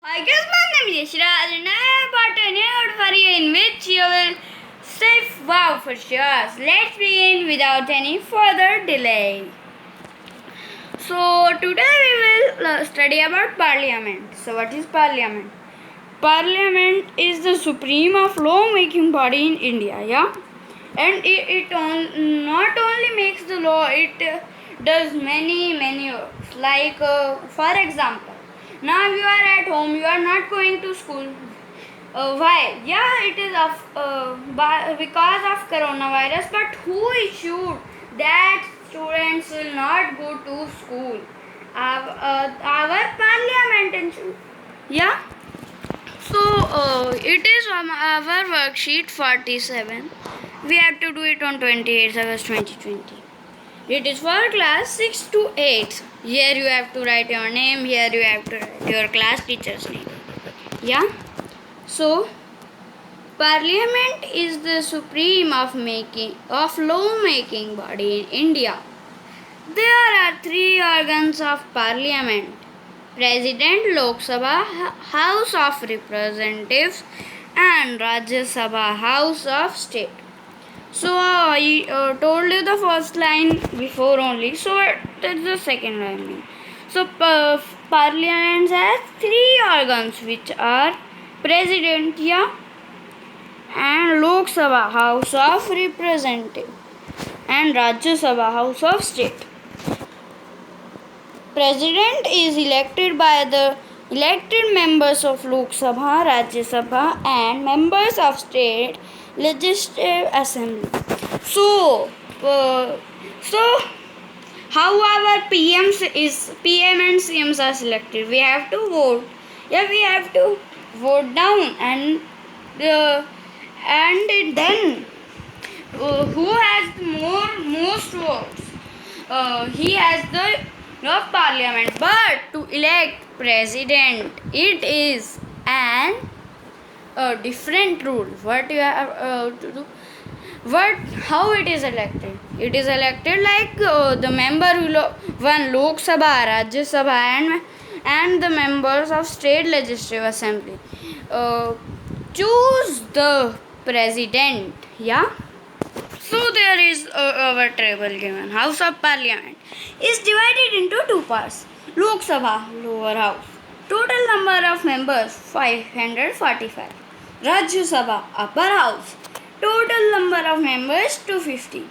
I guess my name is Yashraj and I have brought a new for you in which you will say wow for sure. Let's begin without any further delay. So today we will study about Parliament. So what is Parliament? Parliament is the supreme of law-making body in India, yeah? And not only makes the law, it does many works. Like for example, now you are at home, you are not going to school. Why? Yeah, it is because of coronavirus. But who issued that students will not go to school? Our parliament issued. Yeah. So it is on our worksheet 47. We have to do it on 28th August 2020. It is for class 6 to 8. Here you have to write your name. Here you have to write your class teacher's name. Yeah. So Parliament is the supreme of law making body in India. There are three organs of Parliament: President, Lok Sabha, House of Representatives, and Rajya Sabha, House of State. So I told you the first line before only. So that's the second line. So Parliament has three organs, which are President, yeah, and Lok Sabha, House of Representatives, and Rajya Sabha, House of State. President is elected by the elected members of Lok Sabha, Rajya Sabha, and members of State Legislative Assembly. So how our PM and CMs are selected? We have to vote. Yeah, we have to vote down, and then who has most votes? He has the of parliament. But to elect president, it is a different rule. What you have to do? How it is elected? It is elected like the member who won Lok Sabha, Rajya Sabha, and the members of State Legislative Assembly choose the president. Yeah. So there is our table given. House of Parliament is divided into two parts. Lok Sabha, lower house. Total number of members 545. Rajya Sabha, upper house. Total number of members 250.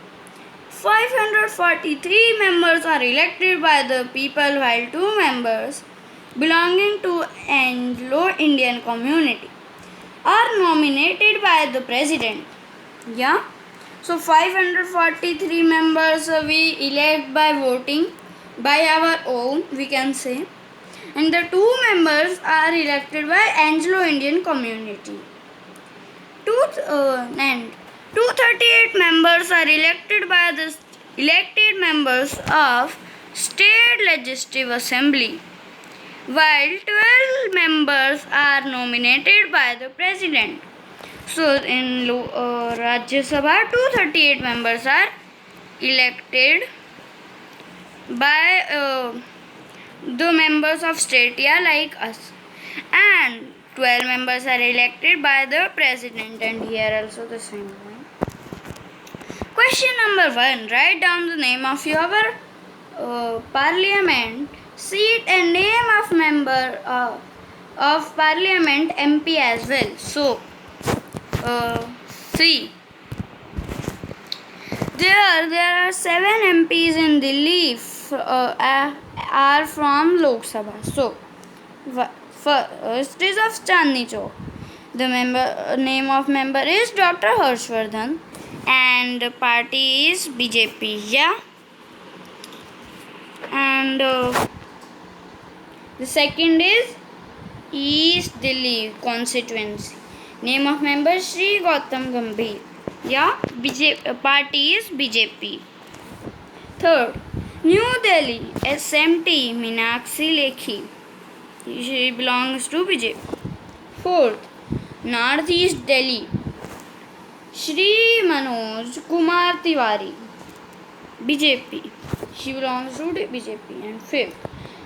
543 members are elected by the people, while 2 members belonging to Anglo-Indian community are nominated by the president. Yeah. So 543 members we elect by voting by our own, we can say, and the 2 members are elected by Anglo-Indian community. And 238 members are elected by the elected members of State Legislative Assembly, while 12 members are nominated by the president. So in Rajya Sabha, 238 members are elected by the members of state, yeah, like us, and 12 members are elected by the president, and here also the same one. Question number 1. Write down the name of your parliament seat and name of member of parliament MP as well. So see, there are 7 MPs in Delhi are from Lok Sabha. So first is of Chandni Chowk. The name of member is Dr. Harshvardhan, and the party is BJP. Yeah, and the second is East Delhi constituency. Name of member Shri Gautam Gambhir. Yeah, party is BJP. Third, New Delhi SMT Meenakshi Lekhi. She belongs to BJP. Fourth, Northeast Delhi Shri Manoj Kumar Tiwari, BJP. She belongs to BJP. And fifth,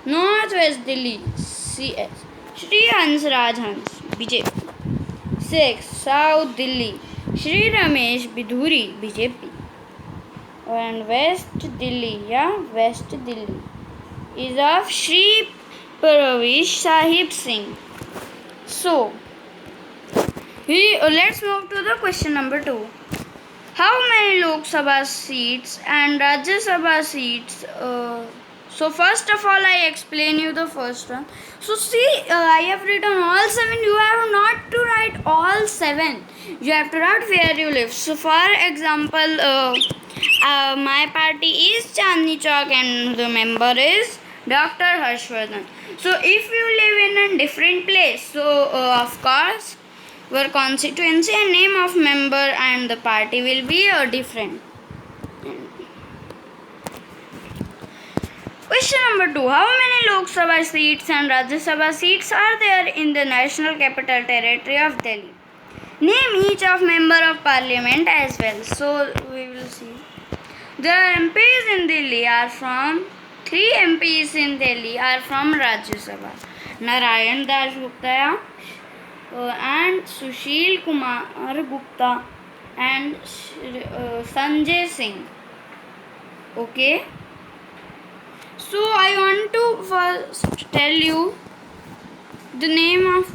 Northwest Delhi CS Shri Hansraj Hans, BJP. 6. South Delhi, Shri Ramesh Bidhuri, BJP. And West Delhi, West Delhi is of Shri Parvish Sahib Singh. So, let's move to the question number 2. How many Lok Sabha seats and Rajya Sabha seats? So first of all, I explain you the first one. So see, I have written all 7. You have not to write all 7. You have to write where you live. So for example, my party is Chandni Chowk and the member is Dr. Harshvardhan. So if you live in a different place, so of course your constituency and name of member and the party will be different. Question number 2. How many Lok Sabha seats and Rajya Sabha seats are there in the National Capital Territory of Delhi? Name each of member of parliament as well. So we will see. The MPs in Delhi are from 3 MPs in Delhi are from Rajya Sabha. Narayan Das Gupta and Sushil Kumar Gupta and Sanjay Singh. Okay. So I want to first tell you the name of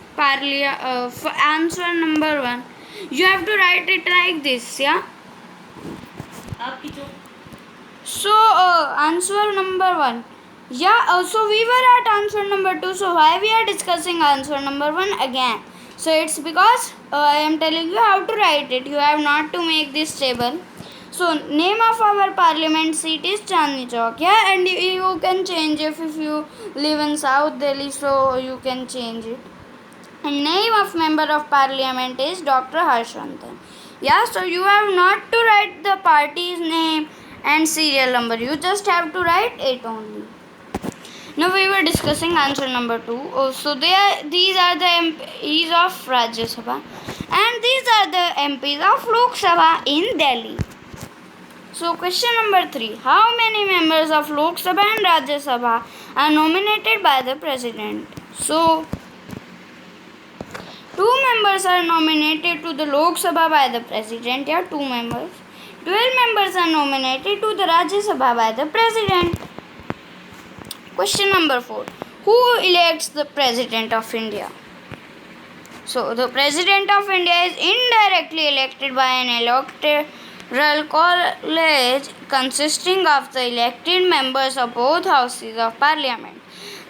for answer number 1. You have to write it like this, yeah. So answer number 1. Yeah. So we were at answer number 2. So why we are discussing answer number 1 again? So it's because I am telling you how to write it. You have not to make this table. So name of our parliament seat is Chandni Chowk, yeah, and you can change if you live in South Delhi, so you can change it. And name of member of parliament is Dr. Harshvardhan. Yeah, so you have not to write the party's name and serial number. You just have to write it only. Now we were discussing answer number 2. So these are the MPs of Rajya Sabha and these are the MPs of Lok Sabha in Delhi. So question number 3. How many members of Lok Sabha and Rajya Sabha are nominated by the President? So 2 members are nominated to the Lok Sabha by the President. 2 members. 12 members are nominated to the Rajya Sabha by the President. Question number 4. Who elects the President of India? So the President of India is indirectly elected by an electoral college consisting of the elected members of both houses of parliament.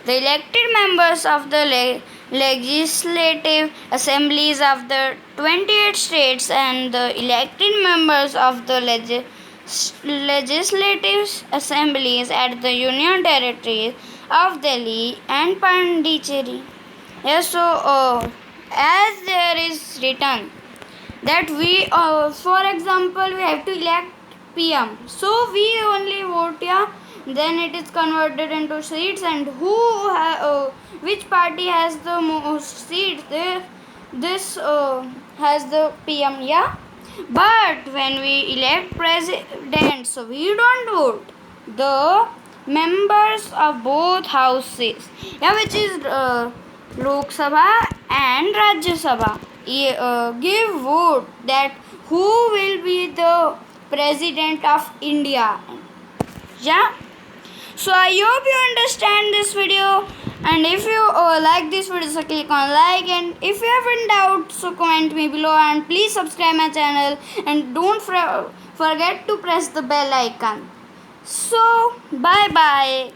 The elected members of the legislative assemblies of the 28 states and the elected members of the legislative assemblies at the union territories of Delhi and Pondicherry. Yes, so as there is written that we, for example, we have to elect PM. So we only vote, yeah. Then it is converted into seats, and which party has the most seats? This has the PM, yeah. But when we elect president, so we don't vote. The members of both houses, yeah, which is Lok Sabha and Rajya Sabha, give vote that who will be the president of India. Yeah. So I hope you understand this video, and if you like this video, so click on like, and if you have any doubts, so comment me below, and please subscribe my channel and don't forget to press the bell icon. So bye bye.